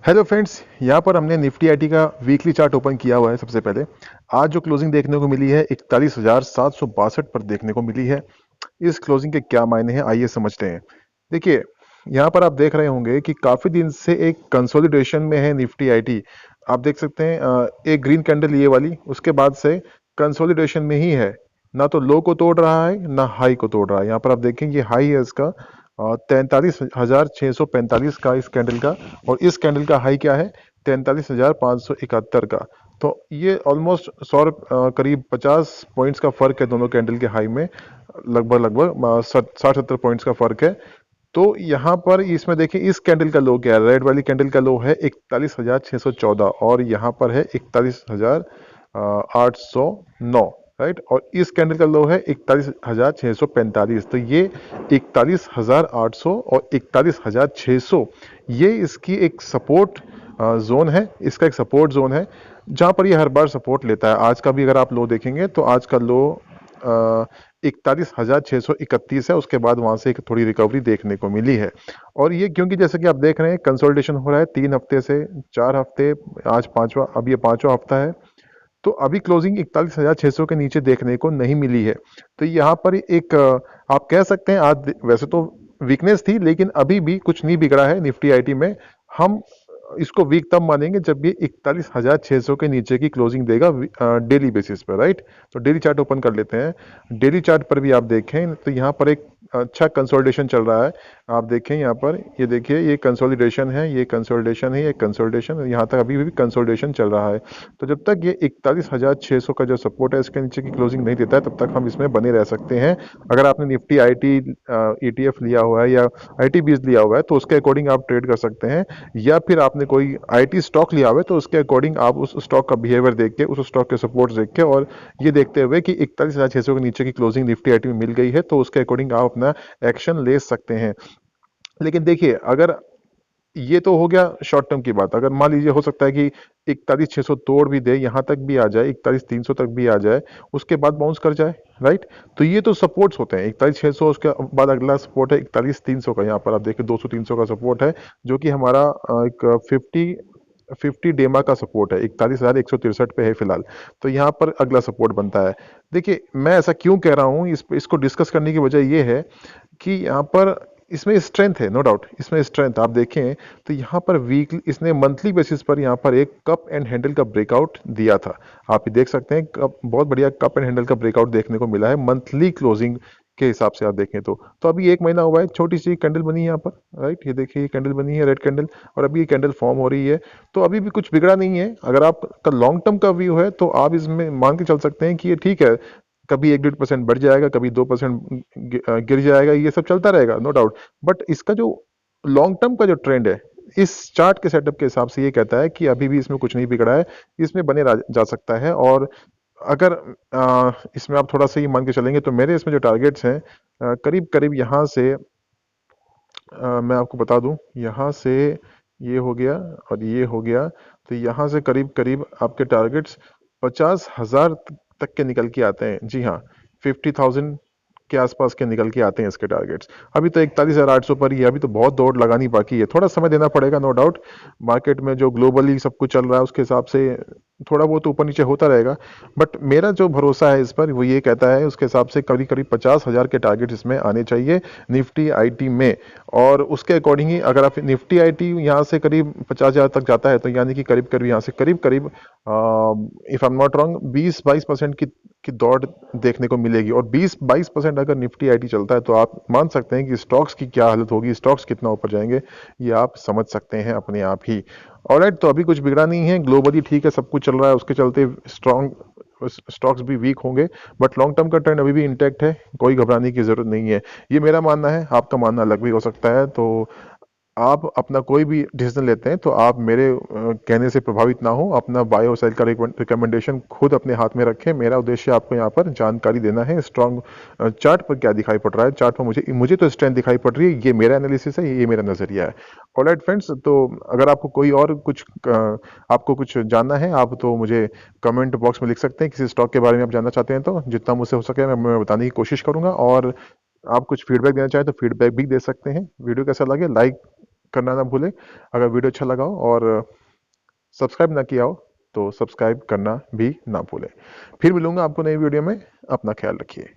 Hello friends, यहाँ पर हमने निफ्टी आईटी का वीकली चार्ट ओपन किया हुआ है। सबसे पहले आज जो क्लोजिंग देखने को मिली है 41,762 पर देखने को मिली है। इस क्लोजिंग के क्या मायने हैं, आइए समझते हैं। देखिए, यहाँ पर आप देख रहे होंगे कि काफी दिन से एक कंसोलिडेशन में है निफ्टी आईटी। आप देख सकते हैं एक ग्रीन कैंडल ये वाली, उसके बाद से कंसोलिडेशन में ही है। ना तो लो को तोड़ रहा है ना हाई को तोड़ रहा है। यहाँ पर आप देखेंगे हाई है इसका 43,645 का इस कैंडल का, और इस कैंडल का हाई क्या है 43,571 का। तो ये ऑलमोस्ट 100 करीब 50 पॉइंट्स का फर्क है दोनों कैंडल के हाई में। लगभग लगभग 60-70 पॉइंट्स का फर्क है। तो यहाँ पर इसमें देखिए इस कैंडल का लो क्या है, रेड वाली कैंडल का लो है 41,614, और यहाँ पर है 41,809, राइट। और इस कैंडल का लो है 41,645। तो ये 41,800 और 41,600 ये इसकी एक सपोर्ट जोन है, इसका एक सपोर्ट जोन है जहां पर ये हर बार सपोर्ट लेता है। आज का भी अगर आप लो देखेंगे तो आज का लो 41,631 है। उसके बाद वहां से एक थोड़ी रिकवरी देखने को मिली है। और ये क्योंकि जैसे कि आप देख रहे हैं कंसोलिडेशन हो रहा है 3 हफ्ते से 4 हफ्ते, आज पांचवा, अब ये पांचवा हफ्ता है। तो अभी क्लोजिंग 41,600 के नीचे देखने को नहीं मिली है। तो यहाँ पर एक आप कह सकते हैं आज वैसे तो वीकनेस थी, लेकिन अभी भी कुछ नहीं बिगड़ा है निफ्टी आईटी में। हम इसको वीक तब मानेंगे जब ये 41,600 के नीचे की क्लोजिंग देगा डेली बेसिस पर, राइट। तो डेली चार्ट ओपन कर लेते हैं। डेली चार्ट पर भी आप देखें तो यहाँ पर एक अच्छा कंसोलिडेशन चल रहा है। आप देखें यहाँ पर, ये देखिए ये कंसोलिडेशन है, ये कंसोलिडेशन है, ये कंसोलिडेशन, यहाँ तक अभी भी कंसोलिडेशन चल रहा है। तो जब तक ये 41,600 का जो सपोर्ट है इसके नीचे की क्लोजिंग नहीं देता है तब तक हम इसमें बने रह सकते हैं। अगर आपने निफ्टी आईटी ईटीएफ लिया हुआ है या आईटी बीज लिया हुआ है तो उसके अकॉर्डिंग आप ट्रेड कर सकते हैं। या फिर आपने कोई आईटी स्टॉक लिया हुआ है तो उसके अकॉर्डिंग आप उस स्टॉक का बिहेवियर देख के, उस स्टॉक के सपोर्ट देख के, और ये देखते हुए कि 41,600 के नीचे की क्लोजिंग निफ्टी आईटी में मिल गई है तो उसके अकॉर्डिंग आप अपना एक्शन ले सकते हैं। लेकिन देखिए, अगर ये तो हो गया शॉर्ट टर्म की बात, अगर मान लीजिए हो सकता है कि 41,600 तोड़ भी दे, यहां तक भी आ जाए, 41,300 तक भी आ जाए, उसके बाद बाउंस कर जाए, राइट। तो ये तो सपोर्ट्स होते हैं 41,600, उसके बाद अगला सपोर्ट है 41,300 का। यहाँ पर आप देखिए 200-300 का सपोर्ट है, जो कि हमारा एक 50 डेमा का सपोर्ट है, 41,163 पे है फिलहाल। तो यहाँ पर अगला सपोर्ट बनता है। देखिए, मैं ऐसा क्यों कह रहा हूँ, इसको डिस्कस करने की वजह यह है कि यहाँ पर इसमें स्ट्रेंथ है, नो डाउट इसमें स्ट्रेंथ आप देखें तो यहाँ पर वीकली, इसने मंथली बेसिस पर यहाँ पर एक कप एंड हैंडल का ब्रेकआउट दिया था। आप ये देख सकते हैं बहुत बढ़िया कप एंड हैंडल का ब्रेकआउट देखने को मिला है मंथली क्लोजिंग के हिसाब से आप देखें तो अभी 1 महीना हुआ है, छोटी सी कैंडल बनी है यहाँ पर, राइट। ये देखिए ये कैंडल बनी है, रेड कैंडल, और अभी ये कैंडल फॉर्म हो रही है। तो अभी भी कुछ बिगड़ा नहीं है। अगर आपका लॉन्ग टर्म का व्यू है तो आप इसमें मान के चल सकते हैं कि ये ठीक है। कभी 1-1.5% बढ़ जाएगा, कभी 2% गिर जाएगा, ये सब चलता रहेगा, नो डाउट। बट इसका जो लॉन्ग टर्म का जो ट्रेंड है इस चार्ट के सेटअप के हिसाब से ये कहता है कि अभी भी इसमें कुछ नहीं बिगड़ा है, इसमें बने जा सकता है। और अगर इसमें आप थोड़ा सा ये मान के चलेंगे तो मेरे इसमें जो टारगेट्स हैं करीब करीब यहाँ से मैं आपको बता दूं, यहाँ से ये हो गया और ये हो गया। तो यहाँ से करीब करीब आपके टारगेट्स 50,000 तक के निकल के आते हैं। जी हाँ, 50,000 के आसपास के निकल के आते हैं इसके टारगेट्स। अभी तो 41,800 पर ही है, अभी तो बहुत दौड़ लगानी बाकी है, थोड़ा समय देना पड़ेगा, नो डाउट। मार्केट में जो ग्लोबली सब कुछ चल रहा है उसके हिसाब से थोड़ा बहुत ऊपर नीचे होता रहेगा। बट मेरा जो भरोसा है इस पर वो ये कहता है, उसके हिसाब से करीब करीब 50,000 के टारगेट इसमें आने चाहिए निफ्टी आईटी में। और उसके अकॉर्डिंग ही अगर आप निफ्टी आईटी यहाँ से करीब 50,000 तक जाता है तो यानी कि करीब करीब यहाँ से करीब करीब if I am not wrong 20-22% की दौड़ देखने को मिलेगी। और 20-22% अगर निफ्टी आईटी चलता है तो आप मान सकते हैं कि स्टॉक्स की क्या हालत होगी, स्टॉक्स कितना ऊपर जाएंगे, ये आप समझ सकते हैं अपने आप ही। ऑलराइट, तो अभी कुछ बिगड़ा नहीं है, ग्लोबली ठीक है, सब कुछ चल रहा है, उसके चलते स्ट्रॉन्ग स्टॉक्स भी वीक होंगे। बट लॉन्ग टर्म का ट्रेंड अभी भी इंटैक्ट है, कोई घबराने की जरूरत नहीं है। ये मेरा मानना है, आपका मानना अलग भी हो सकता है। तो आप अपना कोई भी डिसीजन लेते हैं तो आप मेरे कहने से प्रभावित ना हो, अपना बाय और सेल का रिकमेंडेशन खुद अपने हाथ में रखें। मेरा उद्देश्य आपको यहाँ पर जानकारी देना है। स्ट्रॉन्ग चार्ट पर क्या दिखाई पड़ रहा है, चार्ट पर मुझे मुझे तो स्ट्रेंथ दिखाई पड़ रही है, ये मेरा एनालिसिस है, ये मेरा नजरिया है। ऑलराइट फ्रेंड्स, तो अगर आपको कोई और कुछ आपको कुछ जानना है आप तो मुझे कमेंट बॉक्स में लिख सकते हैं। किसी स्टॉक के बारे में आप जानना चाहते हैं तो जितना मुझसे हो सके मैं बताने की कोशिश करूंगा। और आप कुछ फीडबैक देना चाहें तो फीडबैक भी दे सकते हैं। वीडियो कैसा लगे लाइक करना ना भूलें। अगर वीडियो अच्छा लगा हो और सब्सक्राइब ना किया हो तो सब्सक्राइब करना भी ना भूलें। फिर मिलूंगा आपको नई वीडियो में। अपना ख्याल रखिए।